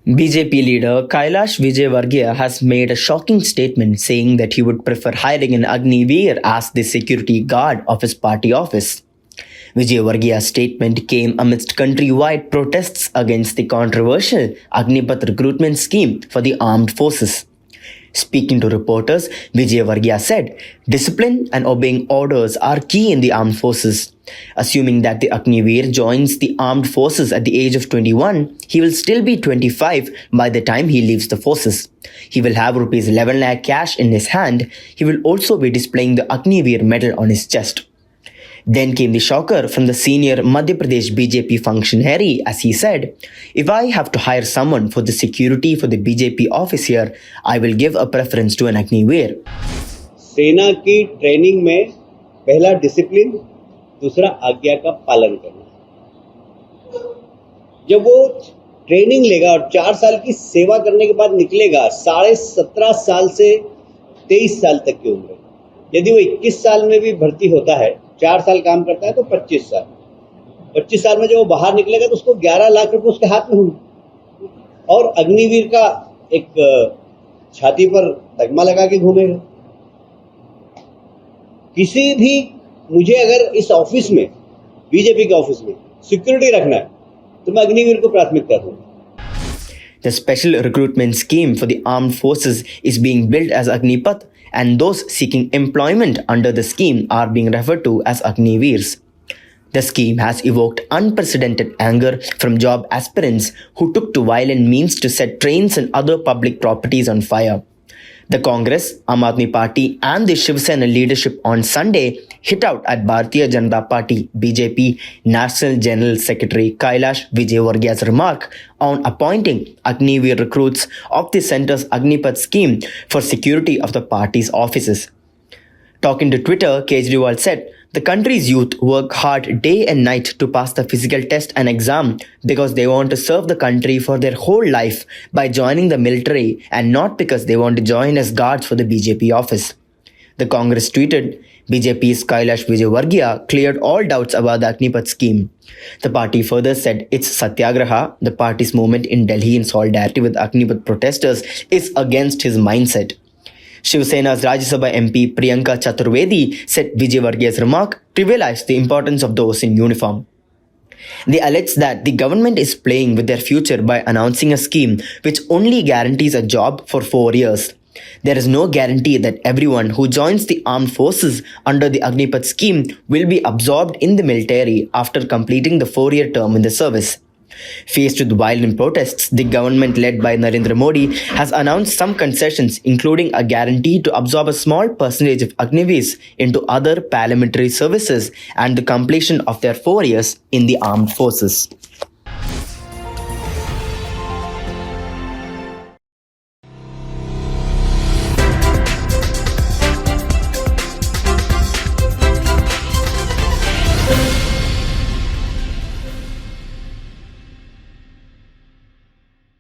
BJP leader Kailash Vijayvargiya has made a shocking statement saying that he would prefer hiring an Agniveer as the security guard of his party office. Vijayvargiya's statement came amidst countrywide protests against the controversial Agnipath recruitment scheme for the armed forces. Speaking to reporters, Vijayvargiya said, "Discipline and obeying orders are key in the armed forces. Assuming that the Agniveer joins the armed forces at the age of 21, he will still be 25 by the time he leaves the forces. He will have rupees 11 lakh cash in his hand. He will also be displaying the Agniveer medal on his chest." Then came the shocker from the senior Madhya Pradesh BJP functionary as he said, "If I have to hire someone for the security for the BJP office here, I will give a preference to an Agniveer." सेना की training में पहला discipline, दूसरा आज्ञा का पालन करना। जब वो ट्रेनिंग लेगा और 4 साल की सेवा करने के बाद निकलेगा, 17.5 साल से 23 साल तक की उम्र, यदि वो 21 साल में भी भर्ती होता है, 4 साल काम करता है तो 25 साल। 25 साल में जब वो बाहर निकलेगा तो उसको 11 लाख रुपए उसके हाथ में होंगे और अग्निवीर का एक छाती पर तगमा लगा के घूमेगा। किसी भी मुझे अगर इस ऑफिस में, बीजेपी के ऑफिस में सिक्योरिटी रखना है तो मैं अग्निवीर को प्राथमिकता दूंगा। The special recruitment scheme for the armed forces is being billed as Agnipath, and those seeking employment under the scheme are being referred to as Agniveers. The scheme has evoked unprecedented anger from job aspirants who took to violent means to set trains and other public properties on fire. The Congress, Aam Party and the Shiv Sena leadership on Sunday hit out at Bharatiya Janata Party BJP National General Secretary Kailash Vijayvargiya's remark on appointing Agniveer recruits of the centre's Agnipath scheme for security of the party's offices. Talking to Twitter, Kejriwal said, "The country's youth work hard day and night to pass the physical test and exam because they want to serve the country for their whole life by joining the military and not because they want to join as guards for the BJP office." The Congress tweeted, "BJP's Kailash Vijayvargiya cleared all doubts about the Agnipath scheme." The party further said its Satyagraha, the party's movement in Delhi in solidarity with Agnipath protesters, is against his mindset. Shiv Sena's Rajya Sabha MP Priyanka Chaturvedi said Vijayvargiya's remark trivialized the importance of those in uniform. They alleged that the government is playing with their future by announcing a scheme which only guarantees a job for 4 years. There is no guarantee that everyone who joins the armed forces under the Agnipath scheme will be absorbed in the military after completing the 4-year term in the service. Faced with violent protests, the government led by Narendra Modi has announced some concessions, including a guarantee to absorb a small percentage of Agniveers into other parliamentary services and the completion of their 4 years in the armed forces.